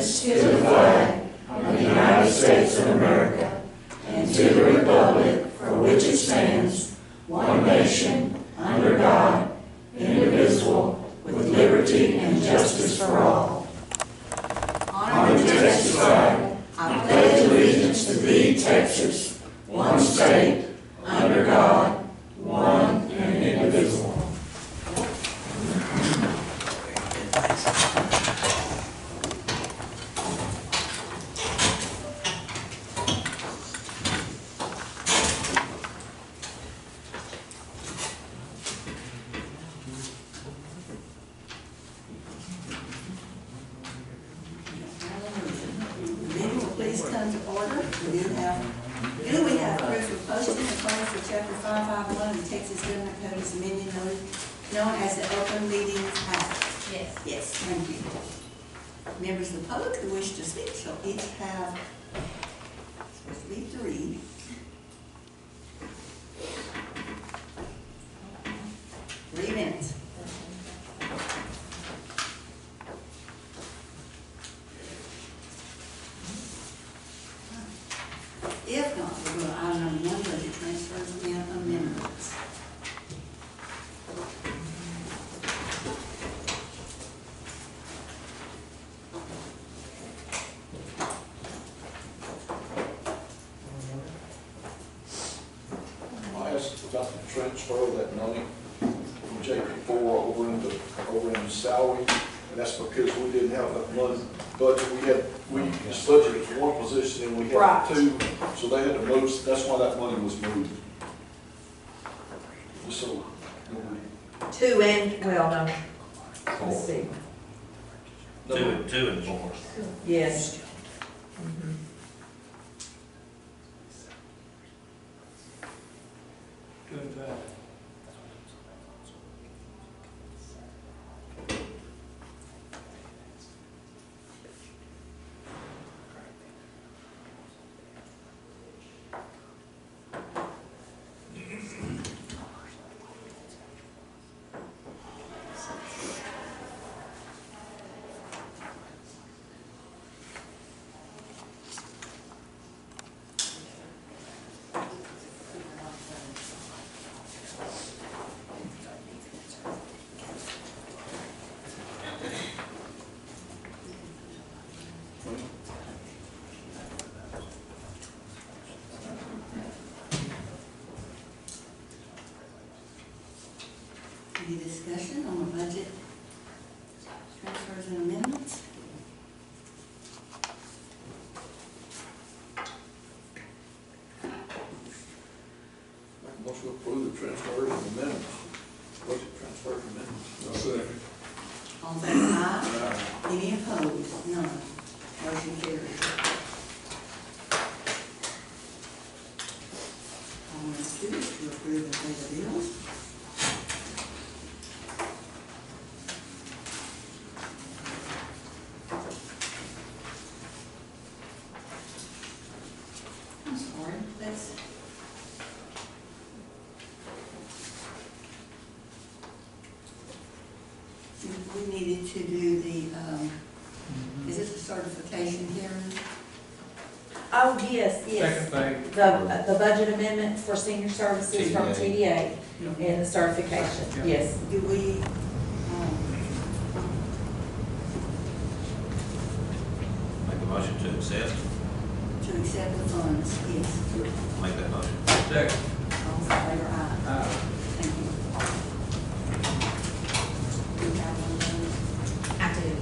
allegiance to the flag of the United States of America and to the republic for which it stands, one nation, under God, indivisible, with liberty and justice for all. Honor to Texas flag. I pledge allegiance to thee, Texas, one state, under God, one and indivisible. Known as the Open Meetings Act. Yes. Yes, thank you. Members of the public who wish to speak shall each have, supposed to be 3. Minutes. If not, we'll go to item number 1, budget transfers and amendments. About to transfer that money from JP4 over into salary, and that's because we didn't have enough money budget. We budgeted for one position and we had Right. 2, so they had to move. That's why that money was moved. Just so nobody. 2 and, well, no, let's see. 2 and 4. Yes. Mhm. Good job. Any discussion on the budget transfers and amendments? Make a motion to approve the transfers and amendments. Budget transfers and amendments. All in favor, aye. Any opposed? None. Motion carries. All let's do is to approve and pay the bills. I'm sorry, let's. We needed to do the, is this a certification hearing? Oh, yes, yes. Second thing. The budget amendment for senior services from TDA and the certification, Yeah. yes. Do we, Make a motion to accept. to accept the funds? Yes. Make that motion. Second. All in favor, aye. Thank you. Do you have one of those? I do.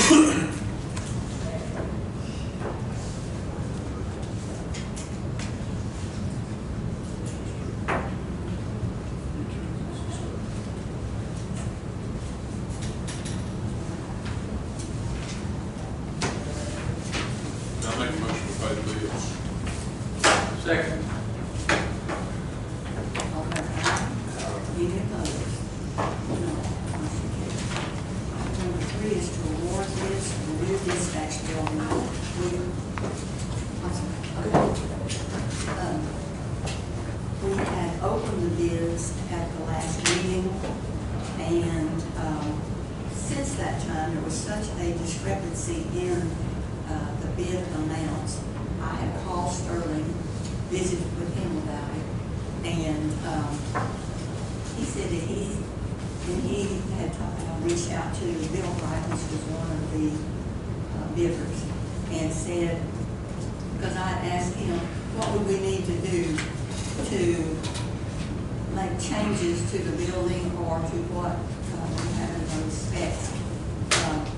I make a motion to pay the bills. Second. All in favor? Any opposed? No. Motion carries. Number 3 is to award bids for the new dispatch building. We had opened the bids at the last meeting, and since that time, there was such a discrepancy in the bid amounts. I had called Sterling, visited with him about it, and he said that he had reached out to Bill Wright, which was one of the bidders, and said, because I had asked him, what would we need to do to make changes to the building or to what we have in those specs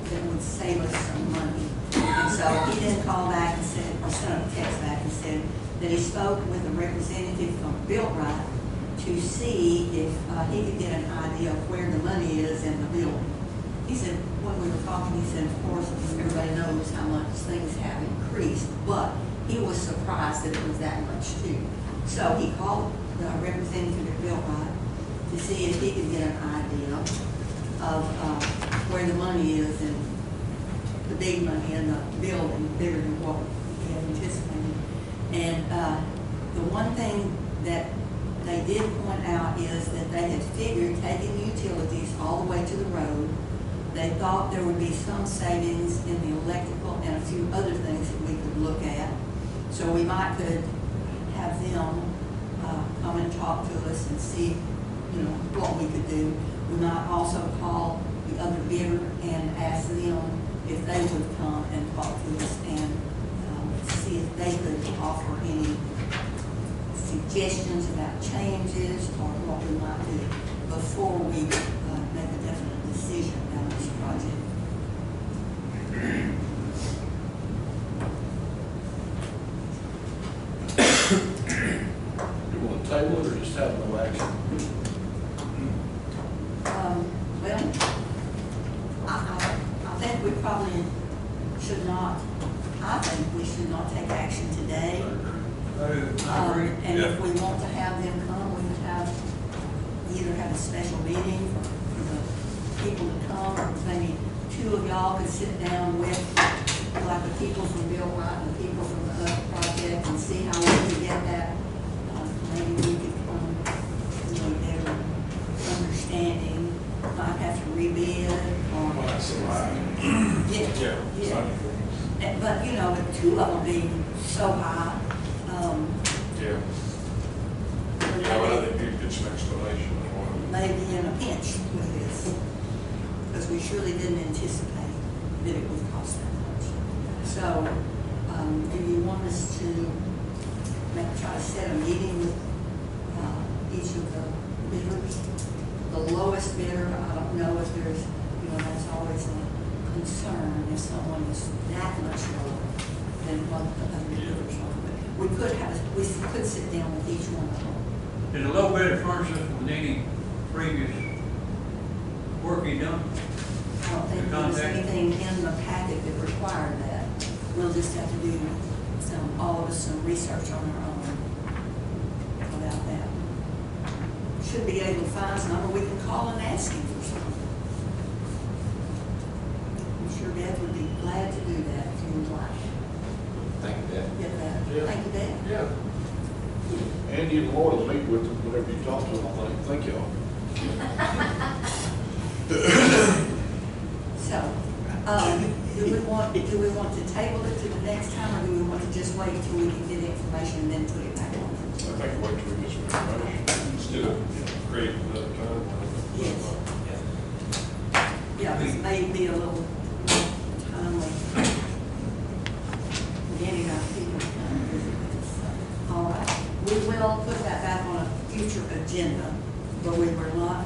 that would save us some money. And so he then called back and said, or sent a text back and said that he spoke with a representative from Bill Wright to see if he could get an idea of where the money is in the building. He said, when we were talking, he said, of course, everybody knows how much things have increased, but he was surprised that it was that much too. So he called the representative at Bill Wright to see if he could get an idea of where the money is and the big money in the building, bigger than what we had anticipated. And the one thing that they did point out is that they had figured taking the utilities all the way to the road, they thought there would be some savings in the electrical and a few other things that we could look at. So we might could have them come and talk to us and see, you know, what we could do. We might also call the other bidder and ask them if they would come and talk to us and see if they could offer any suggestions about changes or what we might do before we make a definite decision on this project. You want to table it or just have no action? Well, I think we probably should not, I think we should not take action today. And if we want to have them come, we would have, either have a special meeting for the people to come, or maybe 2 of y'all could sit down with, like the people from Bill Wright and the people from the other project, and see how we can get that. Maybe we could come, you know, their understanding, might have to rebid, or. Well, that's a lie. Yeah, yeah. But, you know, with 2 of them being so high, Yeah. I would think you'd get some explanation on why. maybe in a pinch with this, because we surely didn't anticipate that it would cost that much. So, do you want us to try to set a meeting with each of the bidders? The lowest bidder, I don't know if there's, you know, that's always a concern if someone is that much lower than what the other bidders are. We could sit down with each one of them. Did the low bidder furnish us with any previous work he done? I don't think there was anything in the packet that required that. We'll just have to do all of us some research on our own about that. Should be able to find his number, we can call and ask him for something. I'm sure Dad would be glad to do that if you would like. Thank you, Dad. Get that. Yeah. Thank you, Dad. Yeah. Andy and Laura will meet with them whenever you talk to them, I think. Thank y'all. So, do we want to table it to the next time, or do we want to just wait until we can get information and then put it back on? I think wait till we get some information instead of creating another time. Yes. Yeah, this may be a little timely. Getting our people to come and visit with us. All right, we will put that back on a future agenda, but we were not,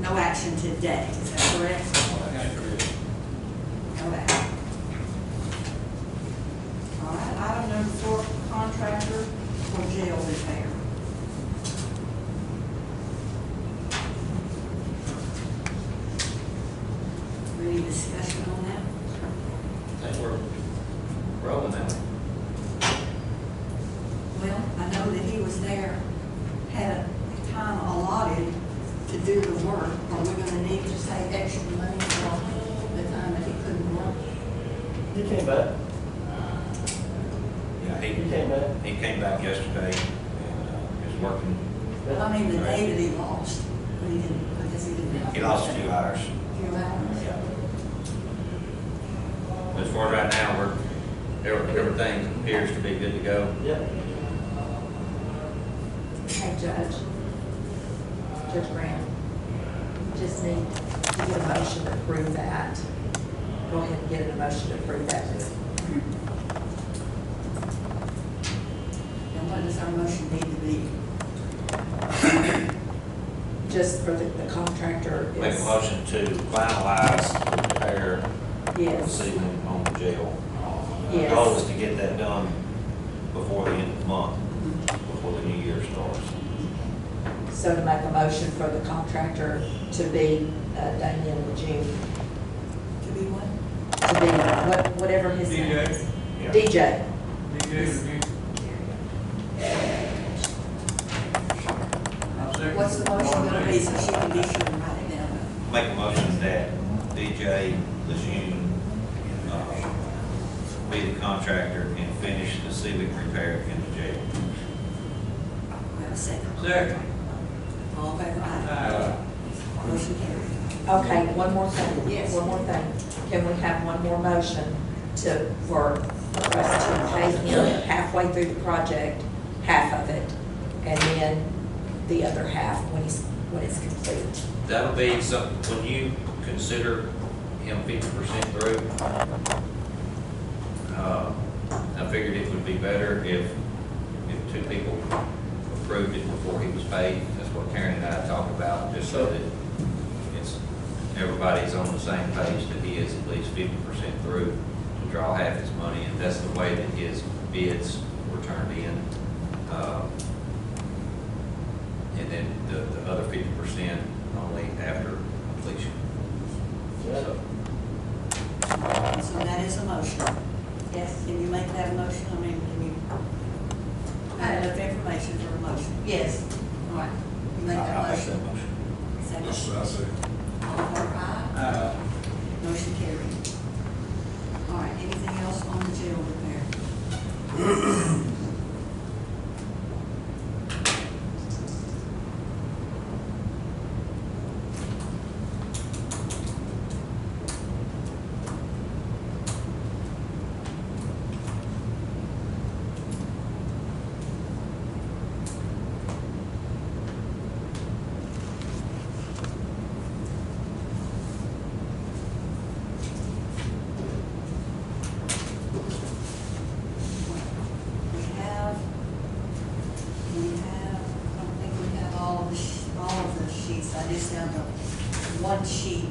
no action today, is that correct? No action. think we're rolling now. Well, I know that he was there, had a time allotted to do the work. Are we gonna need to save extra money for the time that he couldn't work? He came back. Yeah, He came back. he came back yesterday and is working. Well, I mean, the day that he lost, but he didn't, I guess he didn't have. He lost a few hours. Few hours. Yeah. But as far as right now, everything appears to be good to go. Yeah. Hey, Judge Graham, just need to get a motion to approve that. Go ahead and get a motion to approve that. And what does our motion need to be? Just for the contractor Make a is, motion to finalize the repair this yes, evening on the jail. The Yes. goal is to get that done before the end of the month, before the new year starts. so to make a motion for the contractor to be Daniel June, To be what? to be whatever his name DJ. is. Yeah. DJ. DJ review. I'll second. What's the motion gonna be, so she can be sure to write it down? Make a motion that DJ Lejeune be the contractor and finish the ceiling repair in the jail. We have a second. Second. All in favor, aye. Aye. Motion carried. Okay, one more thing. Yes. One more thing. Can we have one more motion for us to pay him halfway through the project, half of it, and then the other half when it's complete? That'll be something, when you consider him 50% through, I figured it would be better if two people approved it before he was paid. That's what Karen and I talked about, just so that everybody's on the same page, that he is at least 50% through to draw half his money, and that's the way that his bids were turned in. And then the other 50% only after completion. So, So that is a motion. Yes. Can you make that a motion? I mean, can you have enough information for a motion? Yes. All right, you make I'll that make motion. that motion. Second. That's what I say. All in favor, aye. Motion carried. All right, anything else on the jail repair? I don't think we have all of the sheets. I just have the one sheet.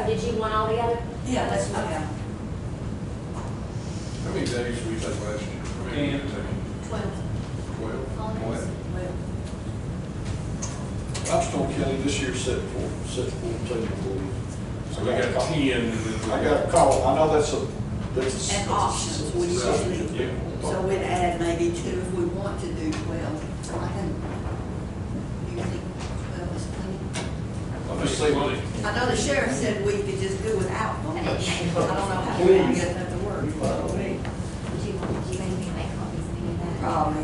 Did you want all the other? Yeah, let's look at them. How many days we take last year? How many did we take? 12. 12? All days. Well, Limestone County this year set 14, I believe. So we got 10. I got a call, I know that's and options, we usually, Yeah. so we'd add maybe 2 if we want to do 12. So I can, you think 12 is plenty? Just say, I know the sheriff said we could just do without them. I don't know how we're gonna get that to work. Did you need me to make copies of any of that? Probably,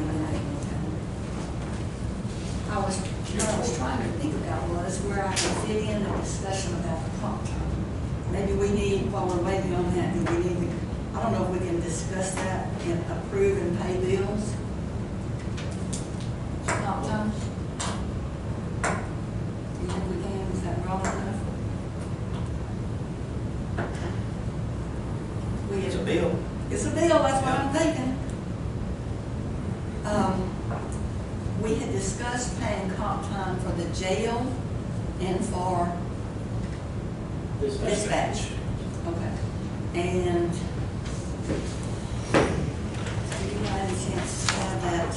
what I was trying to think about was where I could fit in a discussion about the comp time. Maybe we need, while we're waiting on that, do we need to, I don't know if we can discuss that and approve and pay bills? Comp time? You think we can, is that broad enough? It's a bill. It's a bill, that's what I'm thinking. We had discussed paying comp time for the jail and for dispatch. Okay. And so you had a chance to have that.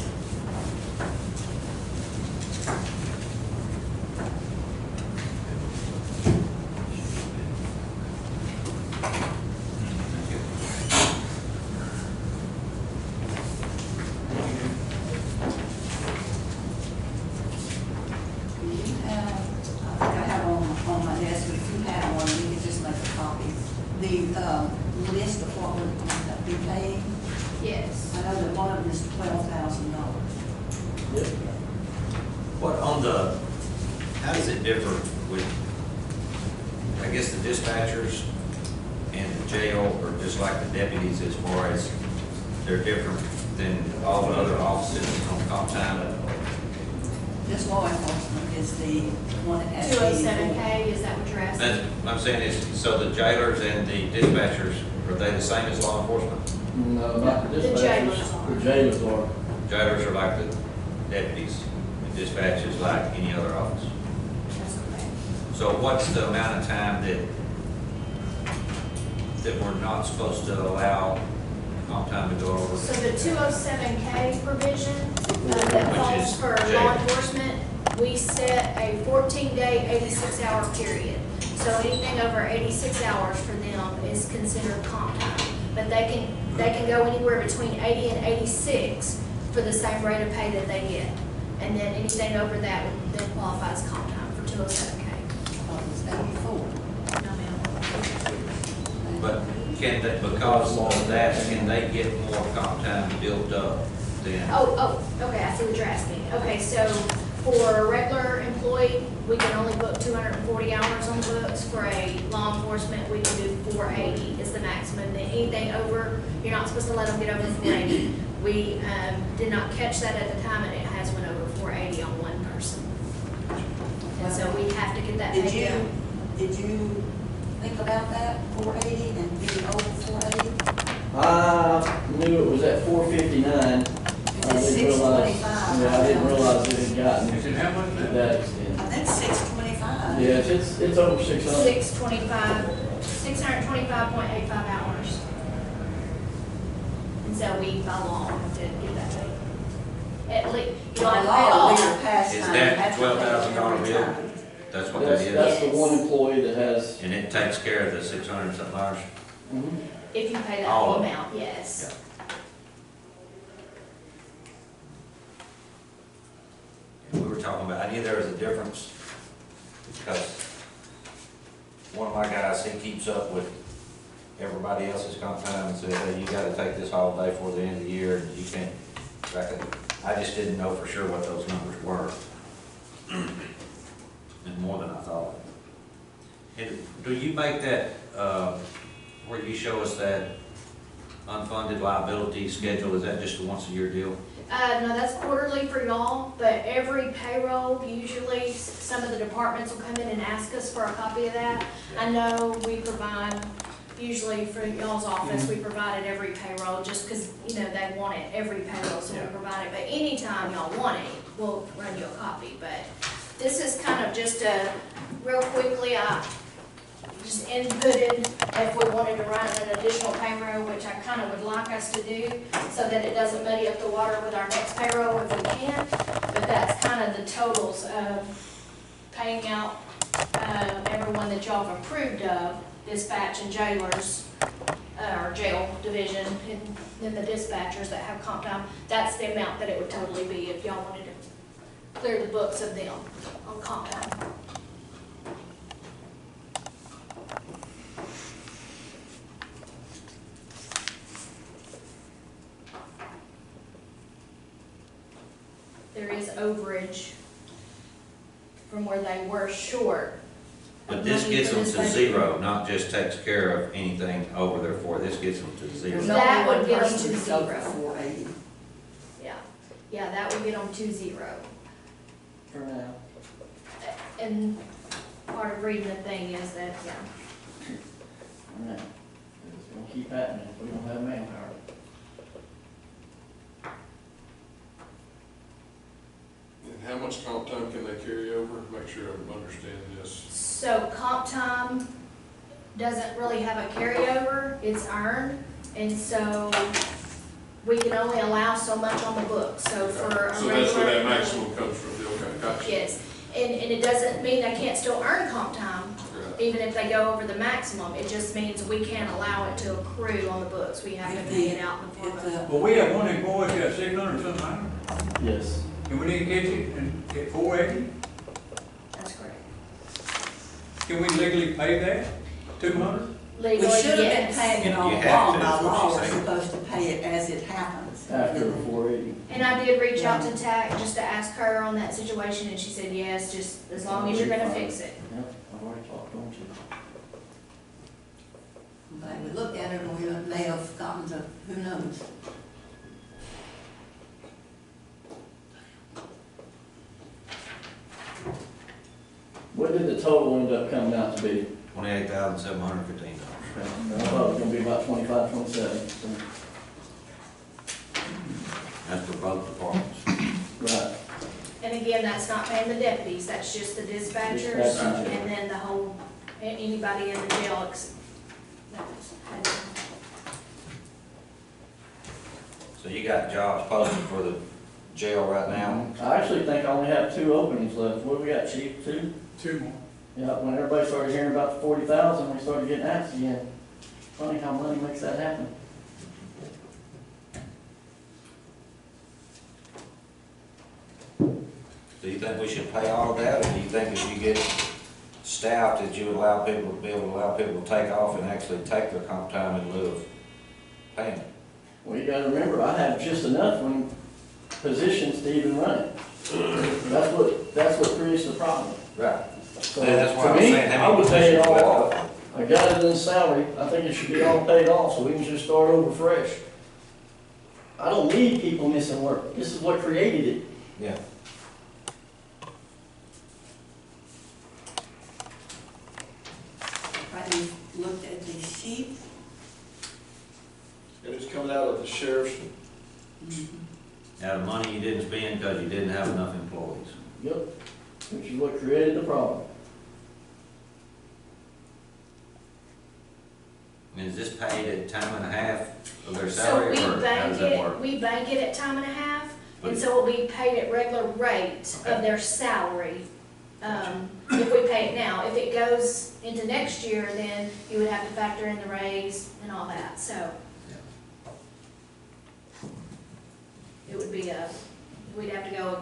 paying? Yes. I know that one of them is $12,000. Yep. What on the, how does it differ with, I guess the dispatchers and the jail are just like the deputies as far as they're different than all the other offices on comp time? This law enforcement is the one that has. 207K, is that what you're asking? And I'm saying is, so the jailers and the dispatchers, are they the same as law enforcement? No, not the The dispatchers. jailers are. The jailers are. Jailers are like the deputies, and dispatch is like any other office. That's correct. So what's the amount of time that we're not supposed to allow comp time to go over? So the 207K provision that Which falls is for jail. law enforcement, we set a 14-day, 86-hour period. So anything over 86 hours for them is considered comp time. But they can go anywhere between 80 and 86 for the same rate of pay that they get. And then anything over that would then qualify as comp time for 207K. It's 84. No, ma'am. But can they, because of that, can they get more comp time built up then? Oh, okay, I see what you're asking. Okay, so for a regular employee, we can only book 240 hours on the books. For a law enforcement, we can do 480 is the maximum. Then anything over, you're not supposed to let them get over 480. We did not catch that at the time, and it has went over 480 on one person. And so we have to get that Did paid out. did you think about that, 480 and being over 480? I knew it was at 459. I It's didn't realize, 625. yeah, I didn't realize it had gotten Is it how much to now? that extent. I think 625. Yes, it's over 600. 625.85 hours. And so we, by law, have to get that paid. At least, you don't have to pay it all. Law, we are past Is time. that Have to pay $12,000 every bill? time. That's what that is? That's the Yes. one employee that has. And it takes care of the 600 something hours? Mhm. If you pay that All full of it. amount, yes. And we were talking about, I knew there was a difference because one of my guys, he keeps up with everybody else's comp time and says, hey, you gotta take this holiday for the end of the year, and you can't, I just didn't know for sure what those numbers were. And more than I thought. And do you make that, where you show us that unfunded liability schedule, is that just a once a year deal? No, that's quarterly for y'all, but every payroll, usually some of the departments will come in and ask us for a copy of that. I know we provide, usually for y'all's office, we provide it every payroll, just because, you know, they want it every payroll, so we provide it. But anytime y'all want it, we'll run you a copy. But this is kind of just a, real quickly, I just inputted if we wanted to run an additional payroll, which I kind of would like us to do, so that it doesn't muddy up the water with our next payroll if we can. But that's kind of the totals of paying out everyone that y'all have approved of, dispatch and jailers, or jail division, and then the dispatchers that have comp time. That's the amount that it would totally be if y'all wanted to clear the books of them on comp time. There is overage from where they were short. But this money gets for them this to budget. zero, not just takes care of anything over there for, this gets them to There's zero. That only would one get 'em person to that's over zero. 480. Yeah, that would get them to zero. For now. And part of reading the thing is that, yeah. For now. It's gonna keep happening if we don't have manpower. And how much comp time can they carry over? Make sure I'm understanding this. So comp time doesn't really have a carryover, it's earned, and so we can only allow so much on the books, so for a So that's where that regular. maximum comes from, okay, gotcha. Yes, and it doesn't mean they can't still earn comp time, Right. even if they go over the maximum, it just means we can't allow it to accrue on the books, we have to pay it out in the form If of. the, Well, we have one employee that's got 600 something hours, Yes. and we need to catch it and get 480. That's correct. Can we legally pay that, 200? Legally, We should have been yes. paying it all You have along, to, by is what law, she's we're saying. supposed to pay it as it happens. After the 480. And I did reach out to TAC just to ask her on that situation, and she said, yes, just as long as you're gonna fix it. Yep, I've already talked to them too. But we looked at it and we may have gotten to, who knows? What did the total end up coming out to be? $28,715. I thought it was gonna be about 25, 27, so, That's for both departments. right. And again, that's not paying the deputies, that's just the dispatchers, Dispatchers. and then the whole, anybody in the jail, So you got jobs posted for the jail right now? I actually think I only have 2 openings left. What do we got, chief, 2? 2 more. Yeah, when everybody started hearing about the 40,000, we started getting asked again. Funny how money makes that happen. Do you think we should pay all of that, or do you think if you get staffed, that you would allow people, be able to allow people to take off and actually take their comp time in lieu of paying it? Well, you gotta remember, I have just enough when positions to even run it. That's what creates the problem. Right. So, Yeah, that's why to I was me, saying, I how many would pay it positions all left? off. I got it in salary, I think it should be all paid off, so we can just start over fresh. I don't need people missing work, this is what created it. Yeah. Right, we looked at the sheet. And it's coming out of the sheriff's. Out of money you didn't spend because you didn't have enough employees. Yep, which is what created the problem. I mean, is this paid at time and a half of their So salary, we or how does bank that it, work? we bank it at time and a half, But- and so it'll be paid at regular rate Okay. of their salary. If we pay it now, if it goes into next year, then you would have to factor in the raise and all that, so. It would be we'd have to go,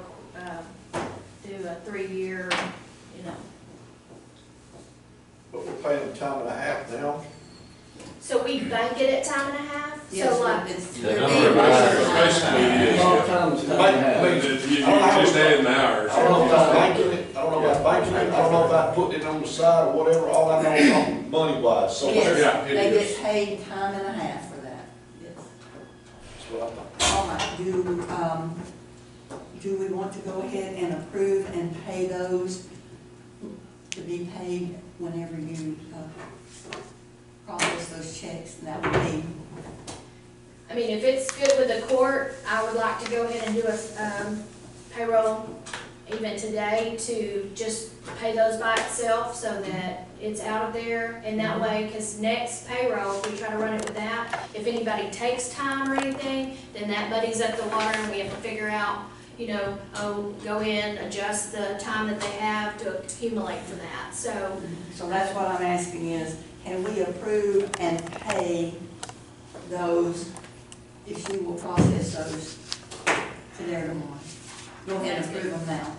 do a 3-year, you know. But we're paying them time and a half now. So we bank it at time and a half, Yes, so like, it's. The they're number being of hours. measured. Basically, it is, Long yeah. time is time Like, and a half. You just add the hours. I don't know about banking it, I don't know about banking it, I don't know about putting it on the side or whatever, all I know is money wise, so that's Yes, Yeah, it they is. get paid time and a half for that, yes. what I think. All right, do we want to go ahead and approve and pay those to be paid whenever you, process those checks? That would be, I mean, if it's good with the court, I would like to go ahead and do a, payroll even today to just pay those by itself so that it's out of there. And that way, because next payroll, if we try to run it with that, if anybody takes time or anything, then that muddies up the water and we have to figure out, you know, go in, adjust the time that they have to accumulate for that, so. so that's what I'm asking is, can we approve and pay those, if she will process those today or tomorrow? Go ahead and approve them now.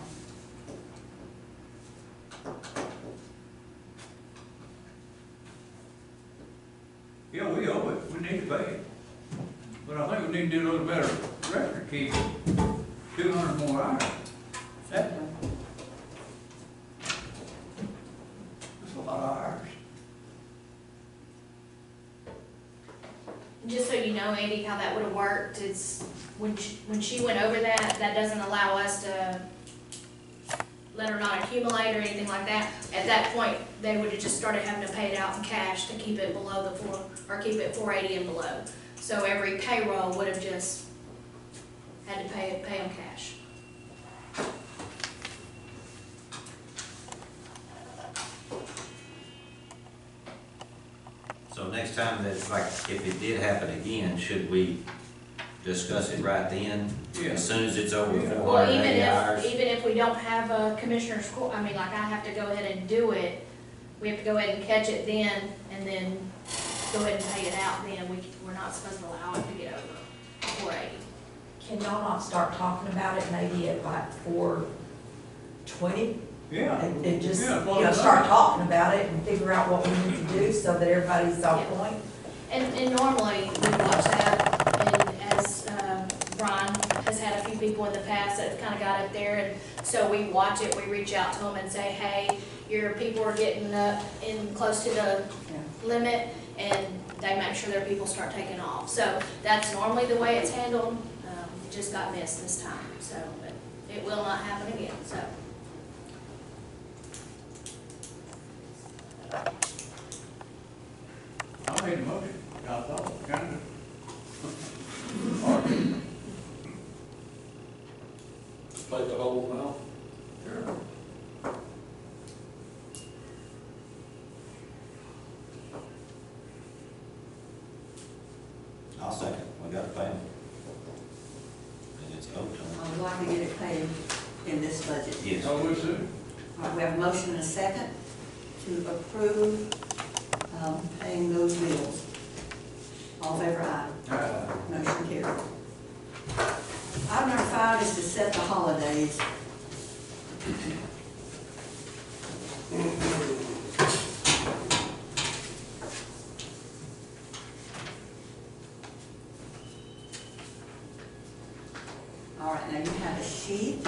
Yeah, we owe it, we need to pay it. But I think we need to do a little better record keeping, 200 more hours. That's a lot of hours. Just so you know, Andy, how that would have worked, it's, when she went over that, that doesn't allow us to let her not accumulate or anything like that. At that point, they would have just started having to pay it out in cash to keep it below the or keep it 480 and below. So every payroll would have just had to pay them cash. So next time that, like, if it did happen again, should we discuss it right then? Yeah. As soon as it's over Yeah. Well, 480 hours? even if we don't have a commissioner's court, I mean, like, I have to go ahead and do it, we have to go ahead and catch it then, and then go ahead and pay it out then, we're not supposed to allow it to get over 480. Can y'all not start talking about it maybe at like 4:20? Yeah. And just, Yeah, start talking about it and figure out what we need to do so that everybody's on Yeah. point. And normally, we watch that, and as Brian has had a few people in the past that have kind of got up there, and so we watch it, we reach out to them and say, hey, your people are getting up in close to the limit, and they make sure their people start taking off. So that's normally the way it's handled. It just got missed this time, so, but it will not happen again, so. I made a motion, I thought, kind of. Play the whole now. Sure. I'll second, we got to pay them. And it's overtime. I would like to get it paid in this budget. Yes. Oh, we see. All right, we have a motion and a second to approve paying those bills. All in favor, aye. Motion carried. Item number 5 is to set the holidays. All right, now you have a sheet.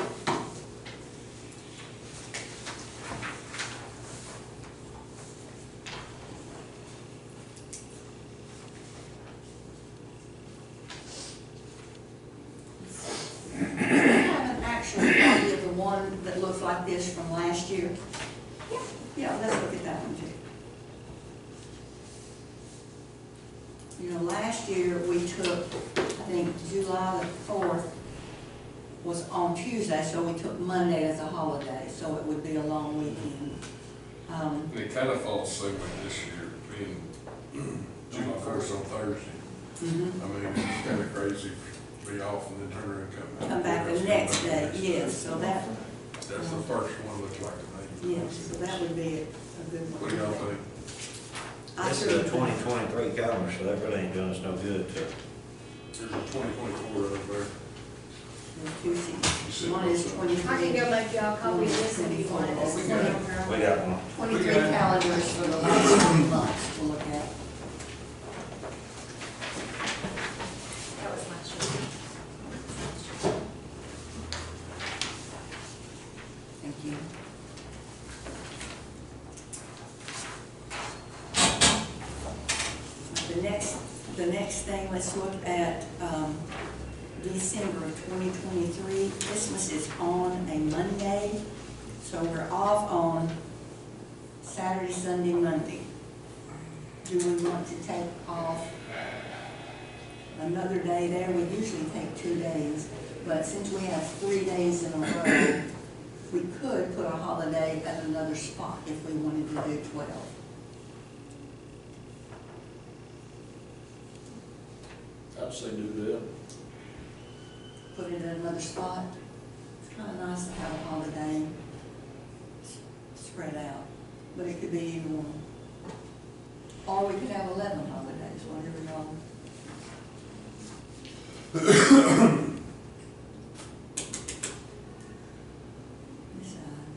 I have an actual copy of the one that looks like this from last year. Yeah, let's look at that one too. You know, last year we took, I think July the 4th was on Tuesday, so we took Monday as a holiday, so it would be a long weekend. And it kind of falls same way this year, being July 4th on Thursday. I mean, it's kind of crazy to be off and then turn around and come back. Come back the next day, yes, so that, That's the first one looks like to me. yes, so that would be a good one. What do y'all think? I This agree is a with that. 2023 calendar, so that really ain't doing us no good to. There's a 2024 over there. There's two You sheets. said One is what's up? 23. I can go make y'all a copy of this if you want it. This is We got it. one. We got one. 23 calendars for the last 3 months to look at. That was my sheet. Thank you. The next thing, let's look at December of 2023. Christmas is on a Monday, so we're off on Saturday, Sunday, Monday. Do we want to take off another day there? We usually take 2 days, but since we have 3 days in a row, we could put a holiday at another spot if we wanted to do 12. I'd say do that. Put it at another spot. It's kind of nice to have a holiday spread out, but it could be either one. Or we could have 11 holidays, whatever y'all. Decide.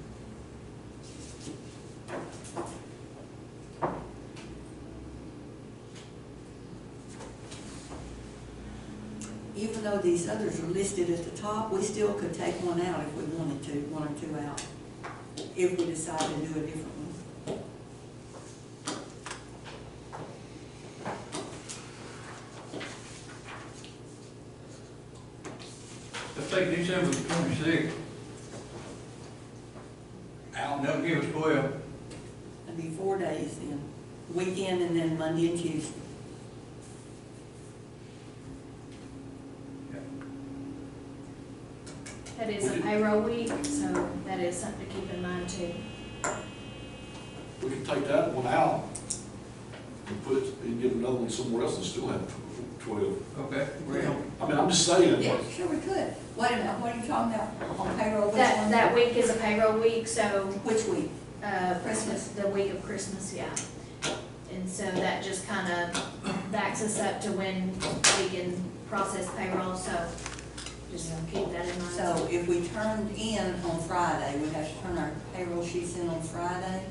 Even though these others are listed at the top, we still could take one out if we wanted to, 1 or 2 out, if we decide to do a different one. Let's take December the 26th. Out, and that'll give us 12. It'd be 4 days then, weekend and then Monday and Tuesday. That is a payroll week, so that is something to keep in mind too. We can take that one out and put it, and get another one somewhere else and still have 12. Okay. I mean, I'm just saying. Yeah, sure we could. Wait a minute, what are you talking about on payroll? Which one? That week is a payroll week, so, Which week? Christmas, the week of Christmas, yeah. And so that just kind of backs us up to when we can process payroll, so just keep that in mind. So if we turned in on Friday, we'd have to turn our payroll sheets in on Friday?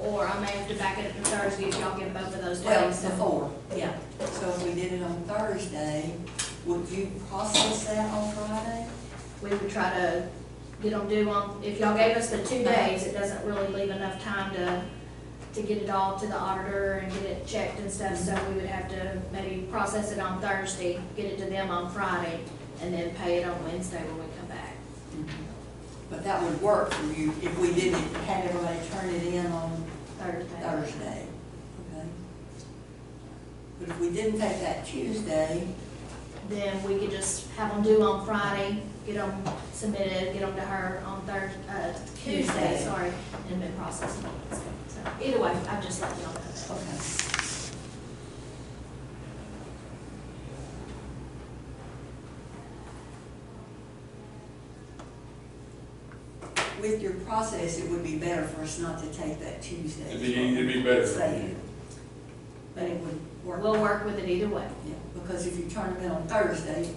Or I may have to back it to Thursday if y'all get both of those Well, days. before. Yeah, So if we did it on Thursday, would you process that on Friday? we would try to get them due on, if y'all gave us the 2 days, it doesn't really leave enough time to get it all to the auditor and get it checked and stuff, so we would have to maybe process it on Thursday, get it to them on Friday, and then pay it on Wednesday when we come back. But that would work for you if we didn't have everybody turn it in on Thursday. Thursday. Okay. But if we didn't take that Tuesday, Then we could just have them due on Friday, get them submitted, get them to her on Tuesday, Tuesday. sorry, and then process them on Wednesday. So either way, I've just let y'all know that. okay. With your process, it would be better for us not to take that Tuesday. It'd be better. Saying. But it would work. We'll work with it either way. Yeah, because if you turn them in on Thursday,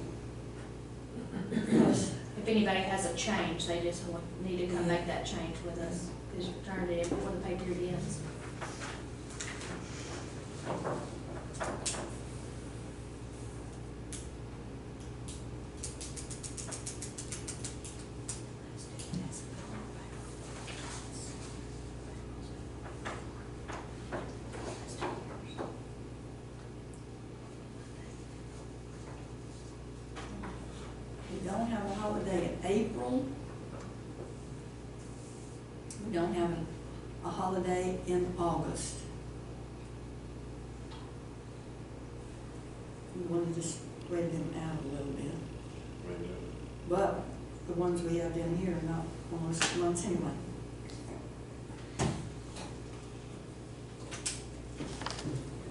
because If anybody has a change, they just need to come make that change with us, because you turned it in before the pay period ends. we don't have a holiday in April. We don't have a holiday in August. We wanted to spread them out a little bit. But the ones we have down here are not almost months anyway.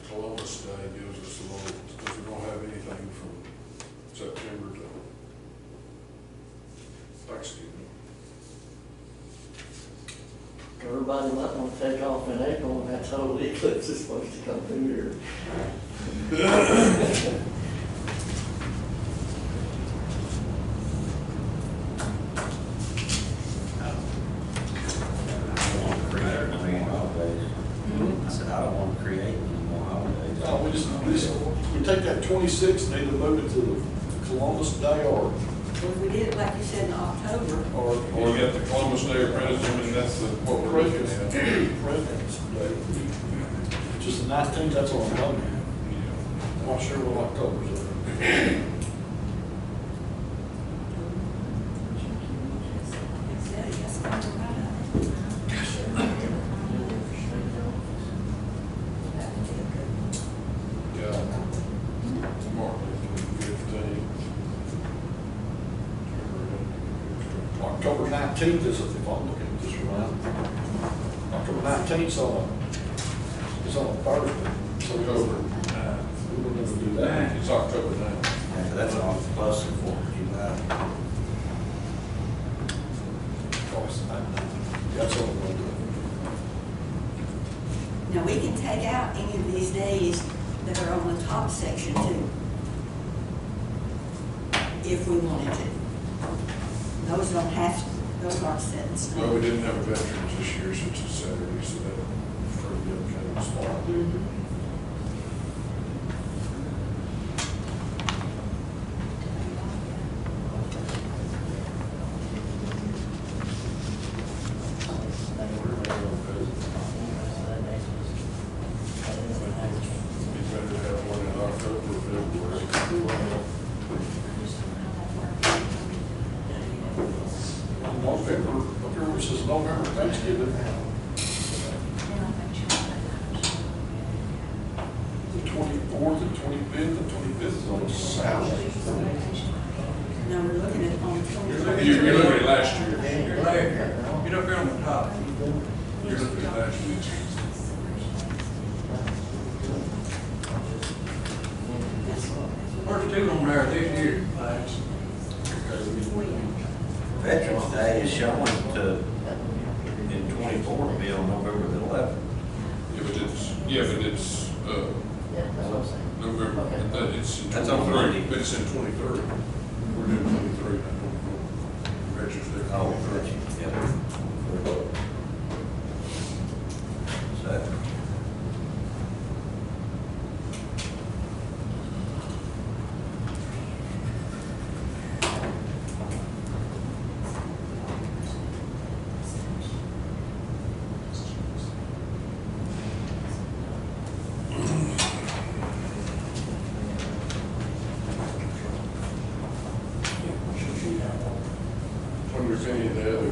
Columbus Day gives us a little, because we don't have anything from September to Thanksgiving. Everybody might want to take off in April when that total eclipse is supposed to come through here. I said, I don't want to create any more holidays. No, we take that 26th and either move it to the Columbus Day or Well, if we did it like you said in October, Or you got the Columbus Day of President, and that's what we're looking at. President's Day. Just the 19th, that's on Monday. I'm not sure what October's is. yes, that's right. Yeah. Martin Luther King, 15. October 19th is, if I'm looking at this right, October 19th is on a Thursday. So October. we will never do that. It's October 9th. Yeah, so that's on plus the 4th of July. That's all we'll do. Now, we can take out any of these days that are on the top section too, if we wanted to. Those don't have to, those aren't set in Well, stone. we didn't have a veterans this year, since it's Saturday, so that freed up kind of spot. Be better to have one in October or February. November, November says November Thanksgiving. The 24th and 25th, and 25th is on a Saturday. Now, we're looking at on the You're looking at last year. Get up here on the top. You're looking at last year. First two on there this year. Veterans Day is showing to, in 24 to be on November the 11th. Yeah, but it's, November, it's. That's on Monday. But it's in 23. We're doing 23, not 24. Veterans Day. Oh, 23. yeah. So, Wonder if any of the other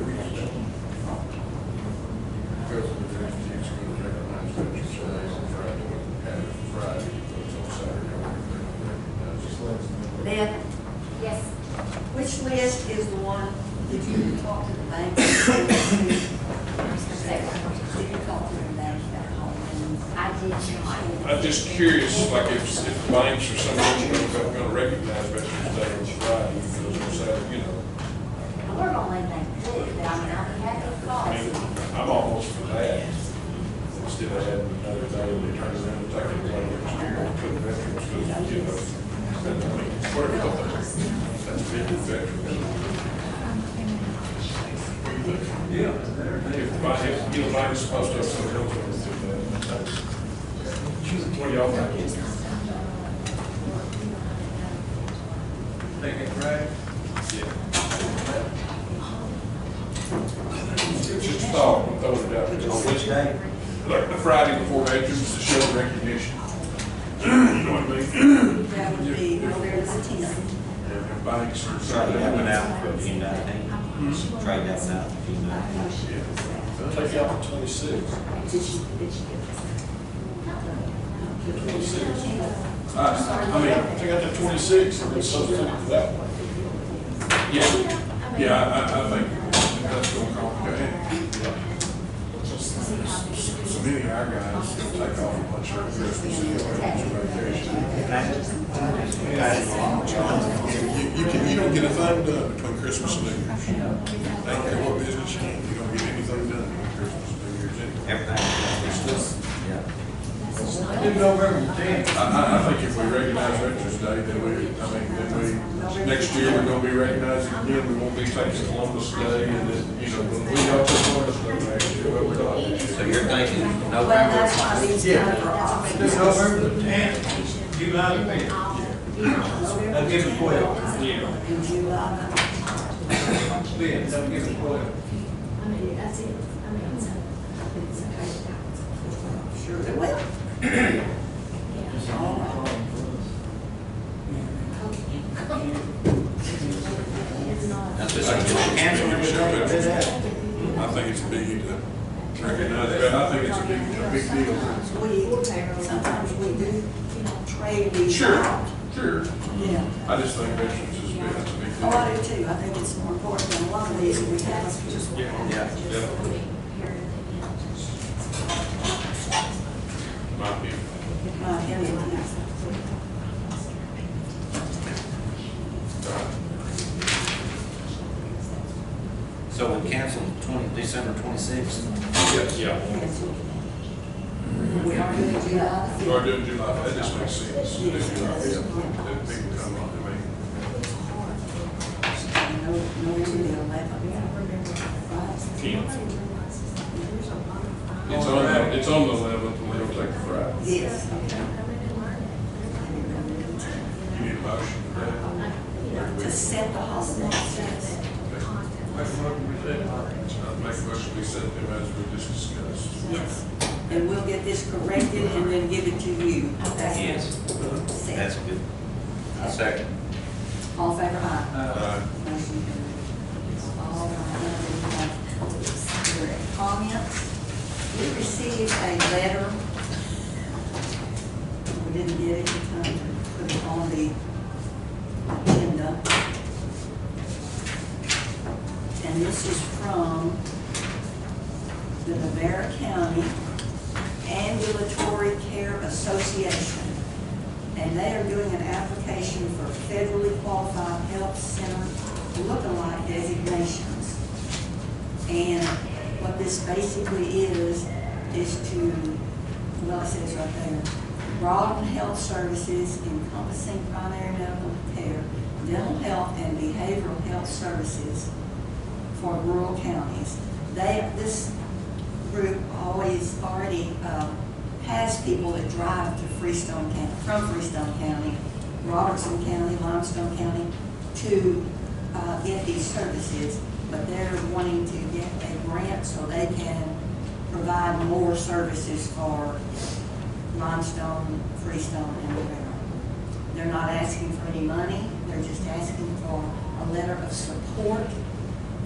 presidents or institutes are going to recognize Veterans Day on Friday, have it Friday, but it's on Saturday. Beth, Yes. which list is the one, did you talk to the bank? Did you talk to the bank about home? I did not. I'm just curious, like if banks or something are going to recognize Veterans Day on Friday, because on Saturday, you know. We're gonna let them do it, but I mean, I'll be happy to call. I mean, I'm almost for that. Instead of having another day, they turn around and take it away next year and put veterans, because, you know, whatever the fuck. That's a big veteran. Yeah, they're, You know, mine's supposed to have some else to do that. What do y'all think? take it right. It's just a thought, I'm throwing it out there. on which day? Like the Friday before veterans, to show recognition. You know what I mean? That would be November the 10th. And banks or Try something. that one out for June 19th. Try that one out for June 19th. Take out the 26th. The 26th. I mean, take out the 26th and then substitute it for that one. Yeah, I think that's going to complicate it. So many of our guys take off a bunch of Christmas and vacation. You don't get a thing done between Christmas and New Year's. They don't care what business you're in, you don't get anything done between Christmas and New Year's anyway. Everything. Yeah. I did November the 10th. I think if we recognize Veterans Day, then next year we're gonna be recognizing again, we won't be taking Columbus Day, and then, you know, when we all took Columbus Day next year, but we're not. So you're thinking Well, that's November? why these guys are off. Do November the 10th, July the 5th. That'll give us 12. Yeah. In July. 5th, that'll give us 12. I mean, that's it. I mean, Sure it will. All right. That's just like cancel I think it's big to recognize, but I think it's a big deal. Sometimes we do trade these Sure, out. sure. Yeah. I just think veterans is big, that's a big Oh, I deal. do too. I think it's more important than a lot of these that we have. Yeah. My opinion. My opinion. So we canceled December 26th. Yeah. We are doing July. You are doing July, that just makes sense. That people come on, I mean, November the 11th. it's on the 11th, and we'll take the Friday. Yes. You need a motion for that? To set the holidays. Make a motion we set. Make a motion, we set them as we just discussed. Yes. And we'll get this corrected and then give it to you. Yes. Set. That's good. I second. All in favor, aye. Uh, Motion carries. All right, now we have your comments. We received a letter. We didn't get it in time to put it on the agenda. And this is from the Nevada County Ambulatory Care Association. And they are doing an application for federally qualified health center lookalike designations. And what this basically is to, well, it says right there, broaden health services encompassing primary medical care, dental health, and behavioral health services for rural counties. This group already has people that drive to Freestone County, from Freestone County, Robertson County, Limestone County, to get these services, but they're wanting to get a grant so they can provide more services for Limestone, Freestone, and Rivera. They're not asking for any money, they're just asking for a letter of support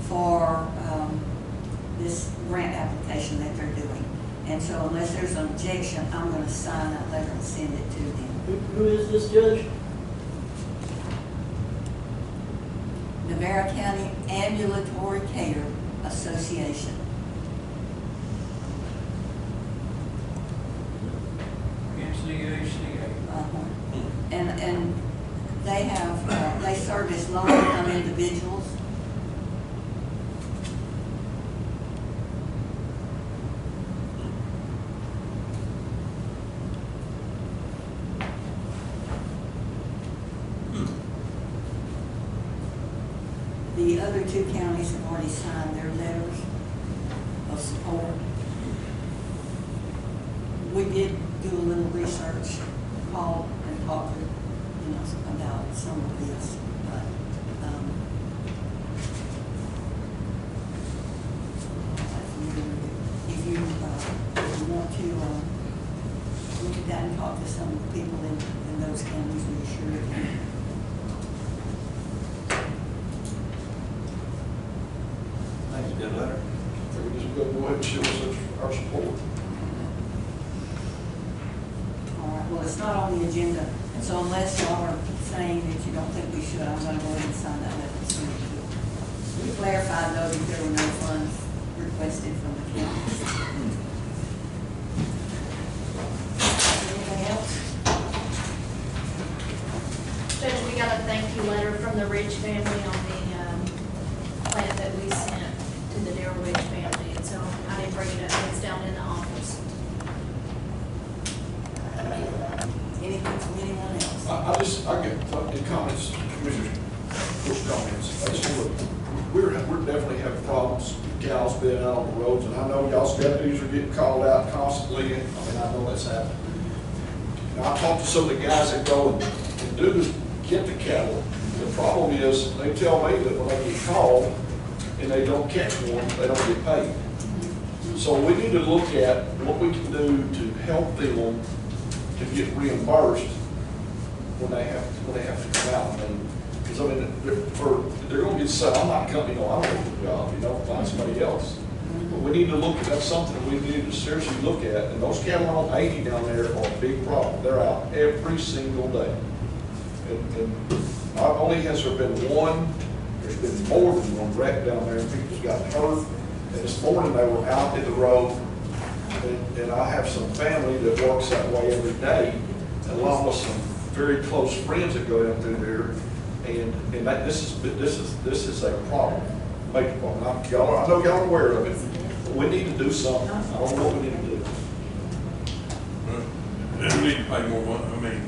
for this grant application that they're doing. And so unless there's an objection, I'm going to sign that letter and send it to them. Who is this judge? Rivera County Ambulatory Care Association. NCACA. And they have, they service low-income individuals. The other two counties have already signed their letters of support. We did do a little research, call and talk to, about some of this, but, if you want to, look at that and talk to some of the people in those counties, we sure can. That's a good letter. So we just go ahead and show us our support. All right, well, it's not on the agenda, and so unless y'all are saying that you don't think we should, I'm gonna go ahead and sign that letter and send it to you. We clarified though that there were no funds requested from the counties. Anything else? Judge, we got a thank you letter from the Ridge family on the plant that we sent to the Darrell Ridge family, and so I didn't bring it up, it's down in the office. Anything from anyone else? I get in comments, Commissioner's comments. I just want to, we're definitely having problems with cows being out on the roads, and I know y'all's deputies are getting called out constantly, and I know that's happening. Now, I talked to some of the guys that go and do this, get the cattle. The problem is, they tell me that when they get called and they don't catch one, they don't get paid. So we need to look at what we can do to help them to get reimbursed when they have to come out. Because I mean, they're going to get set. I'm not a company, I don't want the job, find somebody else. But we need to look at, that's something we need to seriously look at. And those cattle on 80 down there are a big problem. They're out every single day. And not only has there been one, there's been more than one wreck down there, and people's gotten hurt. And this morning they were out in the road, and I have some family that works that way every day, and along with some very close friends that go down through there, and this is a problem, major problem. I know y'all are aware of it, but we need to do something. I don't know what we need to do. We need to pay more money, I mean,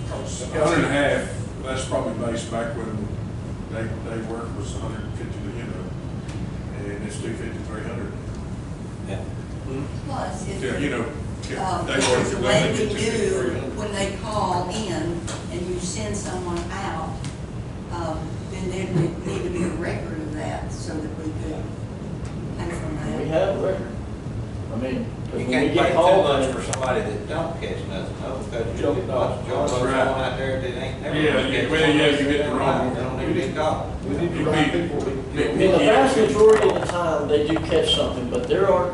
$1.50, that's probably based back when they work was 150, and it's 250, 300. Yeah. Plus, if Yeah, there's a way we do when they call in and you send someone out, then there would need to be a record of that so that we could pay from that. We have a record. I mean, You when we can't get pay too called, much for somebody that don't catch nothing, no, because you don't get much Jones That's going right. out there that ain't never. Yeah, gonna catch well, one. yeah, you get the wrong They don't need to be caught. We need to remind people. I mean, the vast majority of the time, they do catch something, but there are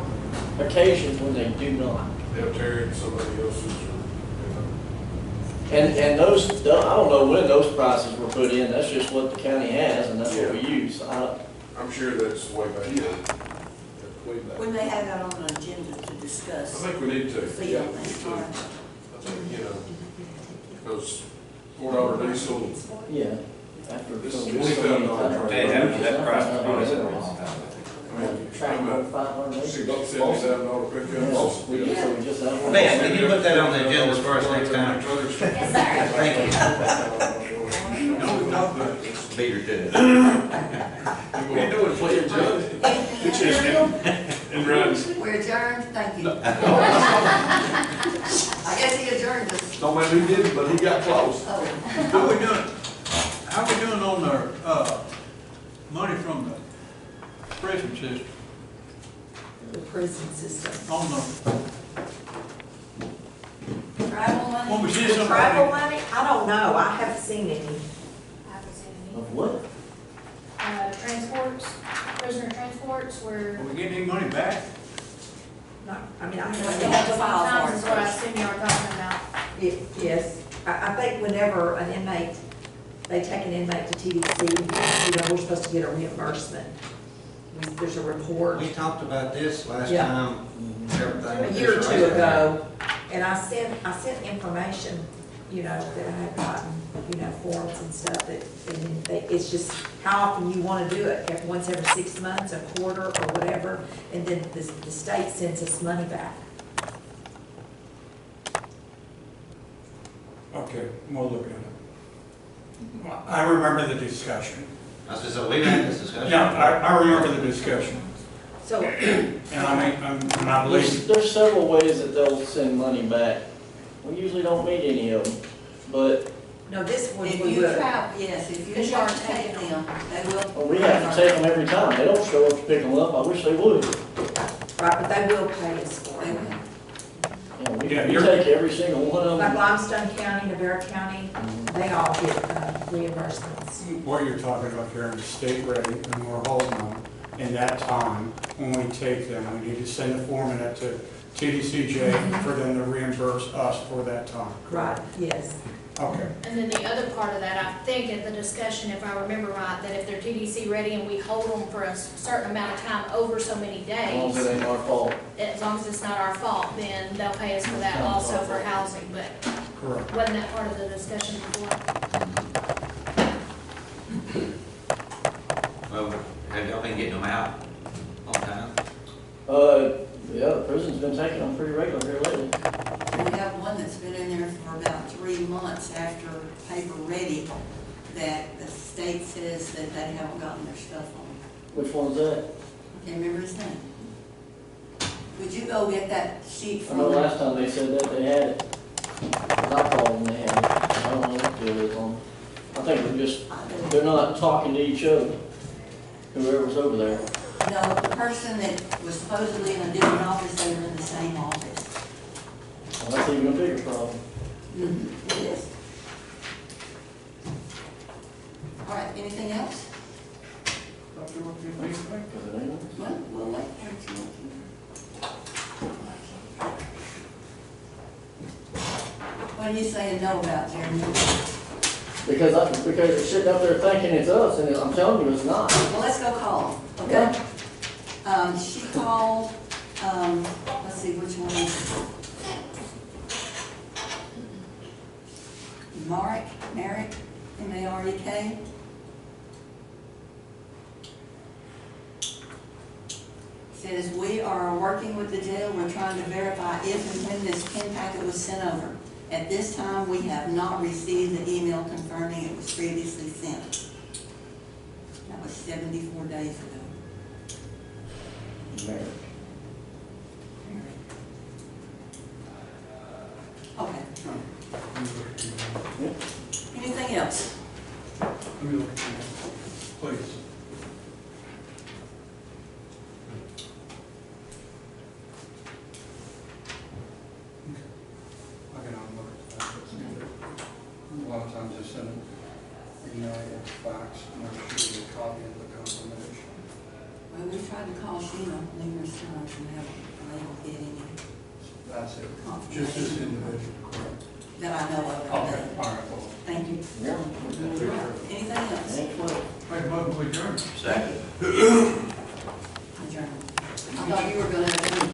occasions when they do not. They'll tear it somebody else's, And those, I don't know when those prices were put in, that's just what the county has, and that's what we use. I'm sure that's the way back then. Way back. We may have that on an agenda to I discuss. think we need to. Feel Yeah, and me too. time. I think, because $4 diesel, Yeah, after This so is many $20,000 times. That price was probably set a long time ago. I mean, tracking over 500 acres. See, about $70,000 pickup. Yes, Also, we yeah. so we just have one. Ben, can you put that on the agenda for us next time? Thank you. No, we talked about it. Beat her to it. You ain't doing play your judge. It's just in runs. We're adjourned, thank you. I guess he adjourned us. Don't matter who did it, but he got close. Oh. How we doing on our, money from the prison system, The prison system. on the, Travel money? when we see The travel somebody, money, I don't know, I haven't seen any. I haven't seen Of what? any. Transports, prisoner transports, where, are we getting any money back? No, I mean, I We haven't. have to file for sometimes it is what I first. assume you were talking about. Yes, I think whenever an inmate, they take an inmate to TDC, you know, we're supposed to get a reimbursement. There's a report. We talked about this last Yeah. time, everything. A year or two ago, and I sent information, you know, that I had gotten, you know, forms and stuff that, and it's just how often you wanna do it, if once every 6 months, a quarter, or whatever, and then the state sends us money back. Okay, we'll look at it. I remember the discussion. I said, so we've had this discussion. No, I remember the discussion, So, and and I believe, There's several ways that they'll send money back. We usually don't meet any of them, but no, this one, If we you would. travel, yes, if you Because you try are to take taking them, they will. well, we have to take them every time. They don't show up to pick them up. I wish they would. Right, but they will pay us for They it. will. Yeah, we take every single one of Like them. Limestone County, Navarre County, they all get reimbursements. what you're talking about here in state ready, and we're holding them. In that time, when we take them, we need to send a form in it to TDCJ for them to reimburse us for that time. Right, yes. Okay. And then the other part of that, I think at the discussion, if I remember right, that if they're TDC ready and we hold them for a certain amount of time over so many As long as days, it ain't our fault. as long as it's not our fault, then they'll pay us for that also for housing, but Correct. wasn't that part of the discussion before? Well, have y'all been getting them out on time? Yeah, the prison's been taking them pretty regular here lately. We have one that's been in there for about 3 months after paper ready, that the state says that they haven't gotten their stuff on. Which one's that? Can't remember his name. Would you go get that sheet I from know them? last time they said that they had it. 'Cause I called them, they had it. I don't know what deal is on. I think they're just, they're not talking to each other, whoever's over there. No, the person that was supposedly in a different office, they were in the same office. Well, that's even a bigger problem. It is. All right, anything else? Because it ain't. Well, we'll wait. What are you saying no about, Jeremy? Because they're sitting up there thinking it's us, and I'm telling you, it's not. Well, let's go call them, okay? She called, let's see, which one is it? Marek, M-A-R-E-K. Says, we are working with the jail, we're trying to verify if and when this pin packet was sent over. At this time, we have not received the email confirming it was previously sent. That was 74 days ago. Okay. Anything else? Let me look at you, please. I can look at that. A lot of times they send it, email, fax, and I'll shoot you a copy of the confirmation. Well, we tried to call Sheena numerous times and haven't been able to get any That's it. confirmation. Just this individual, correct? That I know of. Okay, all right, well. Thank you. Yeah. Anything else? Ain't what. Make a motion to adjourn. Second.